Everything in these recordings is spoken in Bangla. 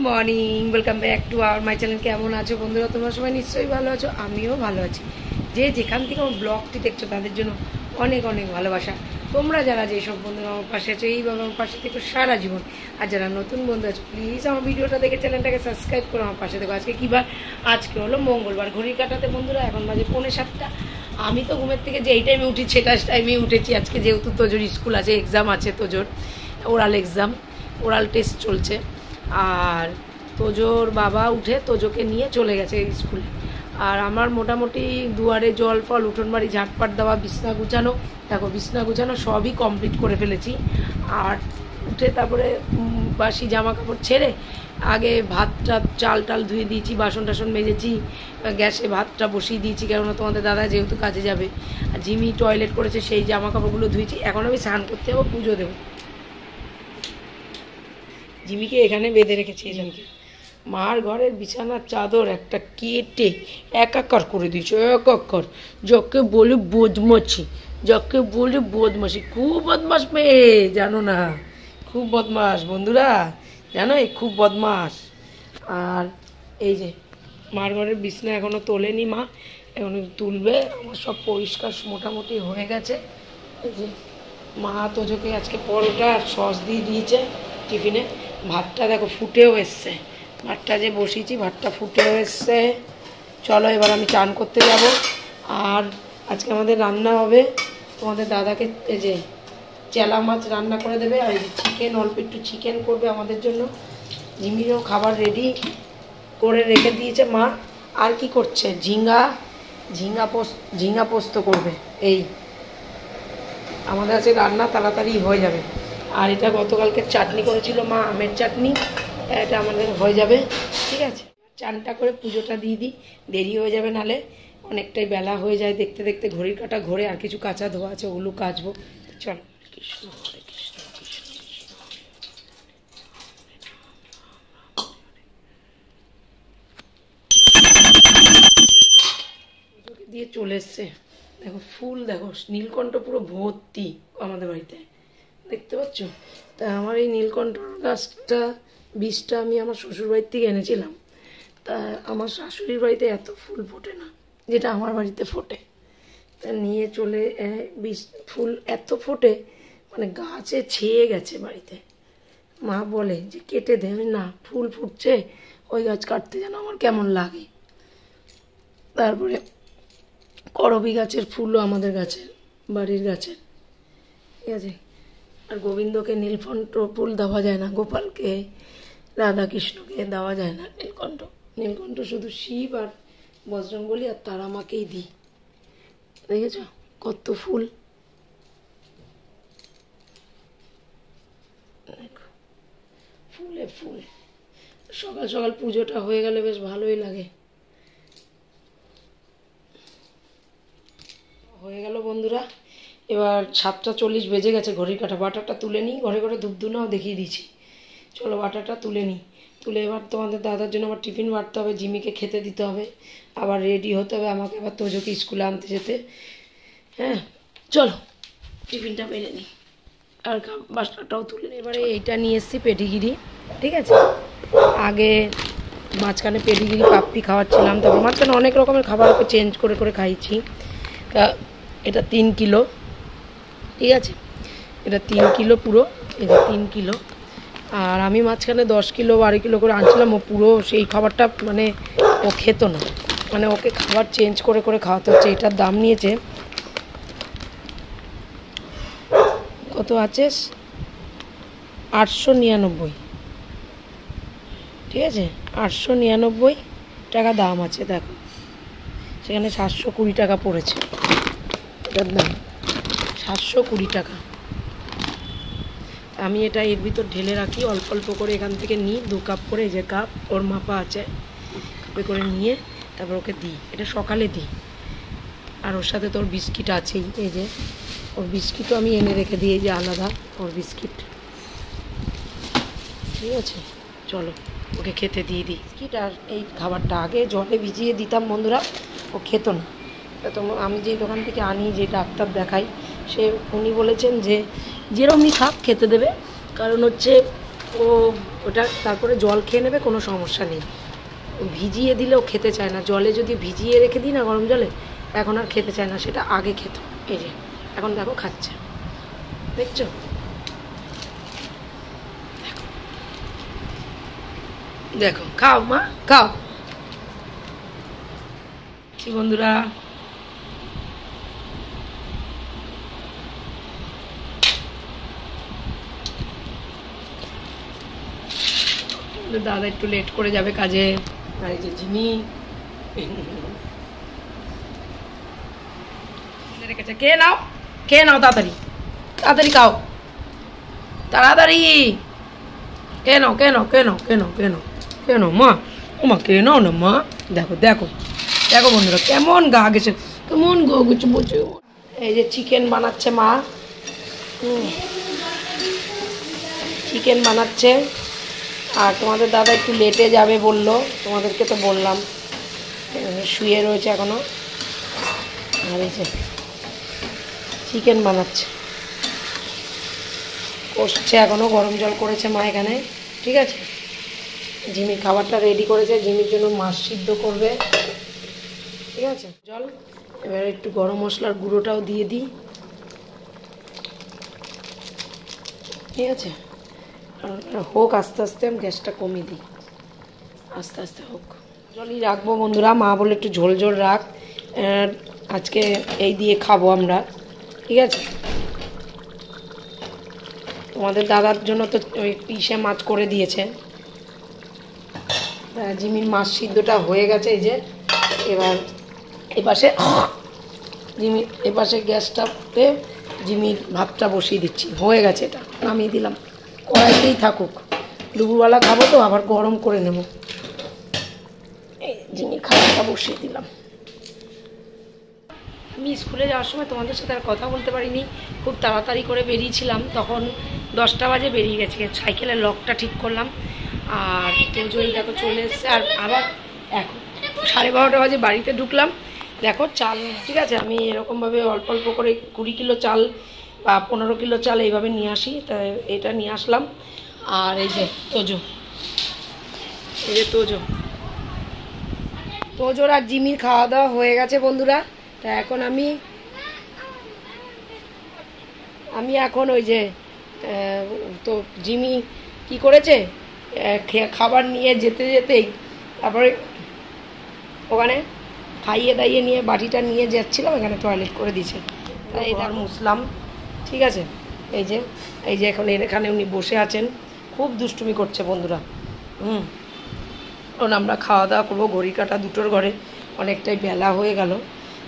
Morning welcome back to our my channel. केमन आछो बंधुरा? तोमरा सबाई निश्चयई भालो आछो, आमिओ भालो आछि। जे जेखान थेके आमार ब्लगटी देखछो तादेर जोन्नो अनेक अनेक भालोबासा। तोमरा जारा जे सब बंधुरा आमार पाशे आछो এইভাবে আমার পাশে থেকো সারা জীবন। আর যারা নতুন বন্ধু আছো প্লিজ আমার ভিডিওটা দেখে চ্যানেলটাকে সাবস্ক্রাইব করে আমার পাশে থেকো। আজকে কি বার? আজকে হলো মঙ্গলবার। ঘড়ির কাঁটাতে বন্ধুরা এখন বাজে 6:45। আমি তো ঘুমের থেকে যে এই টাইমে উঠি সেটা টাইমেই উঠেছি। আজকে যেহেতু তোজোর স্কুল আছে, এক্সাম আছে, তোজোর ওরাল এক্সাম, ওরাল টেস্ট চলছে। আর তোজোর বাবা উঠে তোজোকে নিয়ে চলে গেছে স্কুলে। আর আমার মোটামুটি দুয়ারে জল ফল, উঠোন বাড়ি ঝাঁটপাট দেওয়া, বিছনা গুছানো, দেখো বিছনা গুছানো সবই কমপ্লিট করে ফেলেছি। আর উঠে তারপরে বাসি জামা কাপড় ছেড়ে আগে ভাতটা চাল টাল ধুয়ে দিয়েছি, বাসন টাসন মেজেছি, গ্যাসে ভাতটা বসিয়ে দিয়েছি, কেননা তোমাদের দাদা যেহেতু কাজে যাবে। আর জিমি টয়লেট করেছে, সেই জামা কাপড়গুলো ধুয়েছি। এখন আমি স্নান করতে যাবো, পুজো দেবো। জিমিকে এখানে বেঁধে রেখেছি। এজনকে মার ঘরের বিছানার চাদর একটা কেটে একাকার করে দিয়েছে, একাকার। যাকে বলে বদমাছি, যাকে বলে বদমাসি। খুব বদমাস মেয়ে, জানো না? খুব বদমাস বন্ধুরা, জানো? এই খুব বদমাস। আর এই যে মার ঘরের বিছনা এখনও তোলেনি মা, এখন তুলবে। আমার সব পরিষ্কার মোটামুটি হয়ে গেছে। এই যে মা তোজোকে আজকে পরোটা আর সস দিয়ে দিয়েছে টিফিনে। ভাতটা দেখো ফুটেও এসছে, ভাতটা যে বসিয়েছি ভাতটা ফুটেও এসছে। চলো এবার আমি চান করতে যাব। আর আজকে আমাদের রান্না হবে, তোমাদের দাদাকে এই যে চেলা মাছ রান্না করে দেবে, আর এই যে চিকেন, অল্প একটু চিকেন করবে আমাদের জন্য। জিমিরও খাবার রেডি করে রেখে দিয়েছে মা। আর কি করছে? ঝিঙা পোস্ত করবে। এই আমাদের আছে রান্না, তাড়াতাড়ি হয়ে যাবে। আর এটা গতকালকে চাটনি করেছিল মা, আমের চাটনি, এটা আমাদের হয়ে যাবে। ঠিক আছে, চানটা করে পুজোটা দিয়ে দিই, দেরি হয়ে যাবে, নাহলে অনেকটাই বেলা হয়ে যায়। দেখতে দেখতে ঘড়ির কাঁটা ঘোরে। আর কিছু কাঁচা ধোয়া আছে, ওগুলো কাচবো। চলো। কৃষ্ণ হরে কৃষ্ণ, কৃষ্ণ পুজোকে দিয়ে চলে এসছে। দেখো ফুল, দেখো নীলকণ্ঠ পুরো ভর্তি আমাদের বাড়িতে, দেখতে পাচ্ছ? তা আমার এই নীলকণ্ঠর গাছটা, বীজটা আমি আমার শ্বশুরবাড়ির থেকে এনেছিলাম। তা আমার শাশুড়ির বাড়িতে এত ফুল ফোটে না যেটা আমার বাড়িতে ফোটে। তা নিয়ে চলে বীজ, ফুল এত ফোটে মানে গাছে ছেয়ে গেছে বাড়িতে। মা বলে যে কেটে দে, আমি না, ফুল ফুটছে, ওই গাছ কাটতে যেন আমার কেমন লাগে। তারপরে করবী গাছের ফুলও আমাদের গাছের, বাড়ির গাছের, ঠিক আছে। আর গোবিন্দকে নীলকণ্ঠ ফুল দেওয়া যায় না, গোপালকে, রাধাকৃষ্ণকে দেওয়া যায় না নীলকণ্ঠ। নীলকণ্ঠ শুধু শিব আর বজরঙ্গলী আর তারা মাকেই দিই। দেখেছ কত ফুল, দেখো ফুলে ফুল। সকাল সকাল পুজোটা হয়ে গেলে বেশ ভালোই লাগে। হয়ে গেল বন্ধুরা, এবার 7:40 বেজে গেছে ঘড়ির কাঁটা। বাটারটা তুলে নিই, ঘরে ঘরে ধূপধুনাও দেখিয়ে দিয়েছি। চলো বাটারটা তুলে নিই। তুলে এবার তোমাদের দাদার জন্য আবার টিফিন বাড়তে হবে, জিমিকে খেতে দিতে হবে, আবার রেডি হতে হবে আমাকে, আবার তোজোকে স্কুলে আনতে যেতে। হ্যাঁ চলো টিফিনটা বেড়ে নিই, আর বাটারটাও তুলে নিই। এবারে এইটা নিয়ে এসেছি পেডিগিরি, ঠিক আছে। আগে মাঝখানে পেডিগিরি পাপ্পি খাওয়াচ্ছিলাম, তারপর মাঝখানে অনেক রকমের খাবার ওকে চেঞ্জ করে করে খাইছি। তা এটা 3 কিলো, ঠিক আছে, এটা 3 কিলো পুরো, এই যে 3 কিলো। আর আমি মাঝখানে 10 কিলো 12 কিলো করে আনছিলাম, ও পুরো সেই খাবারটা মানে ও খেত না, মানে ওকে খাবার চেঞ্জ করে করে খাওয়াতে হচ্ছে। এটার দাম নিয়েছে কত আছে, 899, ঠিক আছে, 899 টাকা দাম আছে। দেখো সেখানে 720 টাকা পড়েছে, এটার দাম 720 টাকা। আমি এটা এর ভিতর ঢেলে রাখি, অল্প অল্প করে এখান থেকে নিই, 2 কাপ করে, এই যে কাপ ওর মাপা আছে, কাপে করে নিয়ে তারপর ওকে দিই। এটা সকালে দিই। আর ওর সাথে তোর বিস্কিট আছেই, এই যে ওর বিস্কিটও আমি এনে রেখে দিই, এই যে আলাদা ওর বিস্কিট, ঠিক আছে। চলো ওকে খেতে দিয়ে দিই বিস্কিট। আর এই খাবারটা আগে জলে ভিজিয়ে দিতাম বন্ধুরা, ও খেত না। তো আমি যে দোকান থেকে আনি, যে ডাক্তার দেখাই, উনি বলেছেন যে যেরমই খাপ খেতে দেবে, কারণ হচ্ছে ও ওটা তারপরে জল খেয়ে নেবে, কোনো সমস্যা নেই। ভিজিয়ে দিলেও খেতে চায় না, জলে যদি ভিজিয়ে রেখে দিই না গরম জলে, এখন আর খেতে চায় না, সেটা আগে খেত। এই যে এখন দেখো খাচ্ছে, দেখছো, দেখো খাও মা খাও। কি বন্ধুরা, দাদা একটু লেট করে যাবে কাজে। আর এই যে জিমি রেখেছে, খেয়ে নাও খেয়ে নাও, তাড়াতাড়ি তাড়াতাড়ি খাও, তাড়াতাড়ি খেয়ে নাও খেয়ে নাও খেয়ে নাও খেয়ে নাও খেয়ে নাও খেয়ে নাও মা, ও মা খেয়ে নাও না মা। দেখো দেখো দেখো বন্ধুরা কেমন গা গেছে, কেমন গা গেছে বলছে। এই যে চিকেন বানাচ্ছে মা, চিকেন বানাচ্ছে। আর তোমাদের দাদা একটু লেটে যাবে বললো, তোমাদেরকে তো বললাম, শুয়ে রয়েছে এখনো। আর এই যে চিকেন বানাচ্ছে, কষছে এখনো, গরম জল করেছে মা এখানে, ঠিক আছে। জিমির খাবারটা রেডি করেছে, জিমির জন্য মাছ সিদ্ধ করবে, ঠিক আছে। জল এবার একটু গরম মশলার গুঁড়োটাও দিয়ে দিই, ঠিক আছে। হোক আস্তে আস্তে, আমি গ্যাসটা কমিয়ে দিই, আস্তে আস্তে হোক। জলই রাখবো বন্ধুরা, মা বলে একটু ঝোল ঝোল রাখ, আজকে এই দিয়ে খাবো আমরা, ঠিক আছে। তোমাদের দাদার জন্য তো ওই পিসে মাছ করে দিয়েছে। জিমির মাছ সিদ্ধটা হয়ে গেছে, এই যে এবার এপাশে জিমির এপাশে গ্যাসটাতে জিমির ভাতটা বসিয়ে দিচ্ছি, হয়ে গেছে, এটা নামিয়ে দিলাম, কড়াইতেই থাকুক, দুপুরবেলা খাবো তো, আবার গরম করে নেব। এই জিমির খাবারটা বসিয়ে দিলাম। আমি স্কুলে যাওয়ার সময় তোমাদের সাথে আর কথা বলতে পারিনি, খুব তাড়াতাড়ি করে বেরিয়েছিলাম, তখন 10টা বাজে বেরিয়ে গেছে, সাইকেলের লকটা ঠিক করলাম। আর তোজই দেখো চলে এসছে, আর আবার এখন 12:30 বাজে বাড়িতে ঢুকলাম। দেখো চাল, ঠিক আছে, আমি এরকমভাবে অল্প অল্প করে 20 কিলো চাল বা 15 কিলো চাল এইভাবে নিয়ে আসি, তাই এটা নিয়ে আসলাম। আর এই যে তোজো, এই যে তোজোর আর জিমির খাওয়া দাওয়া হয়ে গেছে বন্ধুরা। তা এখন আমি এখন ওই যে তো জিমি কি করেছে, খাবার নিয়ে যেতে যেতেই তারপরে ওখানে খাইয়ে দাইয়ে নিয়ে বাটিটা নিয়ে যাচ্ছিলাম, এখানে টয়লেট করে দিয়েছে, তাই এটা মুছলাম, ঠিক আছে। এই যে এখানে উনি বসে আছেন, খুব দুষ্টুমি করছে বন্ধুরা। কারণ আমরা খাওয়া দাওয়া করবো, ঘড়ি কাটা 2টোর ঘরে, অনেকটাই বেলা হয়ে গেল।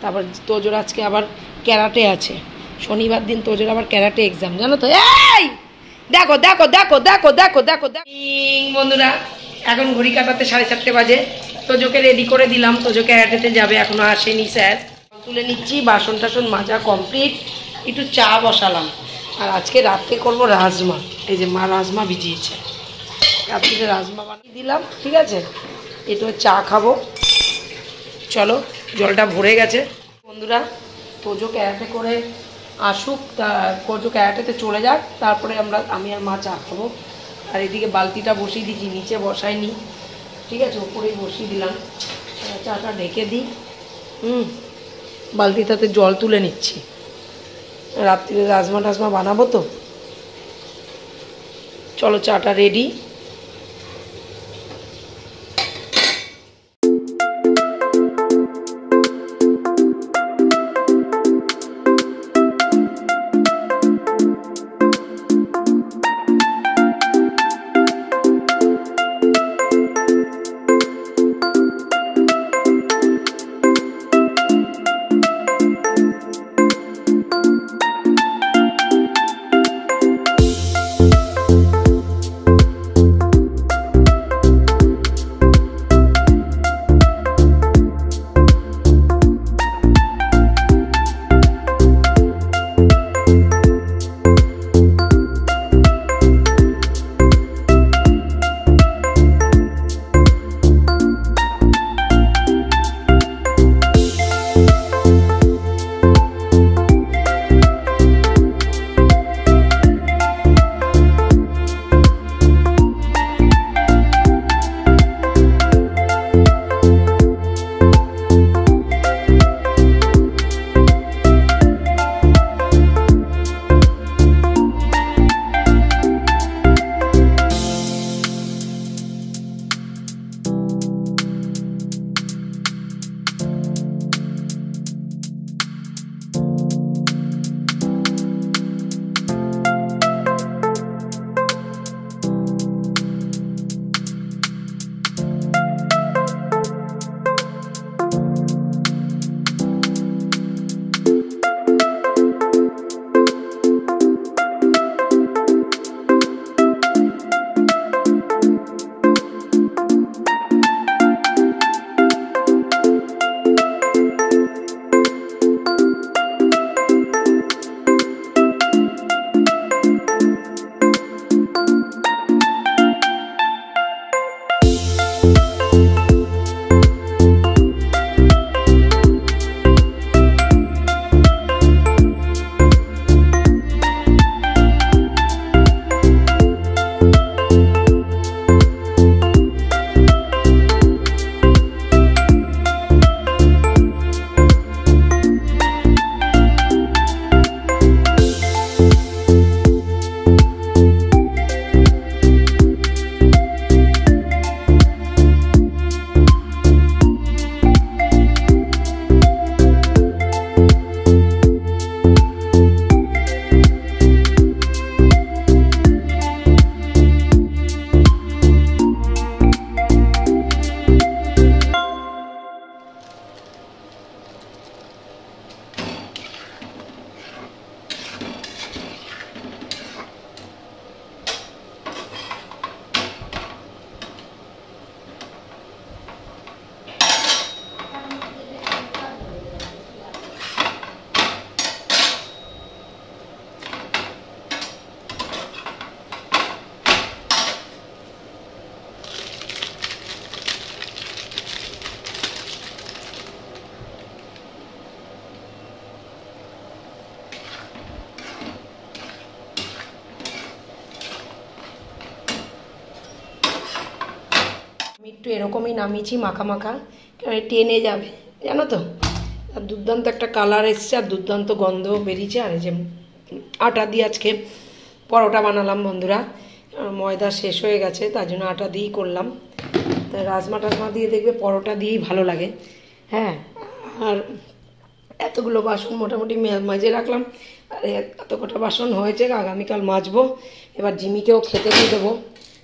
তারপর তোজোর আজকে আবার ক্যারাটে আছে, শনিবার দিন তোজোর আবার ক্যারাটে এক্সাম, জানো তো। এই দেখো দেখো দেখো দেখো দেখো দেখো বন্ধুরা, এখন ঘড়ি কাটাতে 4:30 বাজে। তোজোকে রেডি করে দিলাম, তোজো ক্যারাটেতে যাবে, এখনো আসেনি স্যার। তুলে নিচ্ছি, বাসন টাসন মাজা কমপ্লিট, একটু চা বসালাম। আর আজকে রাত্রে করবো রাজমা, এই যে মা রাজমা ভিজিয়েছে, রাত্রিতে রাজমা বানিয়ে দিলাম, ঠিক আছে। একটু চা খাবো, চলো। জলটা ভরে গেছে বন্ধুরা, তোজো ক্যারাটে করে আসুক, তোজো ক্যারাটেতে চলে যাক, তারপরে আমি আর মা চা খাবো। আর এদিকে বালতিটা বসিয়ে দিচ্ছি, নিচে বসাইনি, ঠিক আছে, ওপরেই বসিয়ে দিলাম। চাটা ঢেকে দিই, বালতিটাতে জল তুলে নিচ্ছি, রাত্রিরে রাজমা টাজমা বানাবো তো। চলো চাটা রেডি। আমি একটু এরকমই নামিয়েছি মাখা মাখা, কারণ টেনে যাবে জানো তো। আর দুর্দান্ত একটা কালার এসছে আর দুর্দান্ত গন্ধ বেরিয়েছে। আর এই যে আটা দিয়ে আজকে পরোটা বানালাম বন্ধুরা, ময়দা শেষ হয়ে গেছে তার জন্য আটা দিয়েই করলাম। তাই রাজমা টাজমা দিয়ে দেখবে পরোটা দিয়েই ভালো লাগে। হ্যাঁ, আর এতগুলো বাসন মোটামুটি মাজে রাখলাম, আর এত কটা বাসন হয়েছে, আগামীকাল মাজবো। এবার জিমিকেও খেতে দিয়ে দেবো,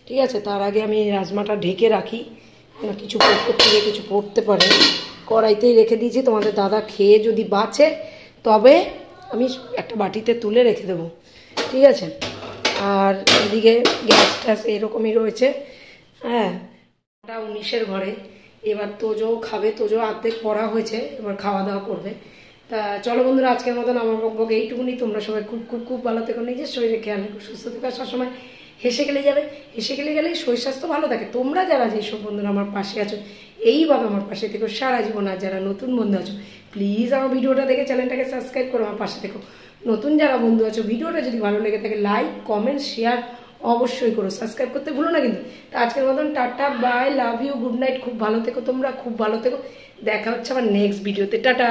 ঠিক আছে। তার আগে আমি রাজমাটা ঢেকে রাখি, কিছু থেকে কিছু পড়তে পারে। কড়াইতেই রেখে দিয়েছি, তোমাদের দাদা খেয়ে যদি বাঁচে তবে আমি একটা বাটিতে তুলে রেখে দেবো, ঠিক আছে। আর এদিকে গ্যাস ট্যাস এরকমই রয়েছে। হ্যাঁ, 19-এর ঘরে এবার তোজো খাবে, তোজো অর্ধেক পড়া হয়েছে, এবার খাওয়া দাওয়া করবে। তা চলো বন্ধুরা, আজকের মতন আমার বকবক এইটুকুনি। তোমরা সবাই খুব খুব খুব ভালো থেকো, নিজের শরীরে খেয়াল রেখো, সুস্থ থেকো, সবসময় হেসে গেলে যাবে। হেসে গেলে গেলেই শরীর স্বাস্থ্য ভালো থাকে। তোমরা যারা যেসব বন্ধুরা আমার পাশে আছো এইভাবে আমার পাশে থেকো সারা জীবন। আর যারা নতুন বন্ধু আছো প্লিজ আমার ভিডিওটা দেখে চ্যানেলটাকে সাবস্ক্রাইব করো, আমার পাশে থেকো। নতুন যারা বন্ধু আছো ভিডিওটা যদি ভালো লেগে থাকে লাইক কমেন্ট শেয়ার অবশ্যই করো, সাবস্ক্রাইব করতে ভুলো না কিন্তু। তা আজকের মতন tata, bye, love you, good night. খুব ভালো থেকো তোমরা, খুব ভালো থেকো। দেখা হচ্ছে আমার নেক্সট ভিডিওতে। টাটা।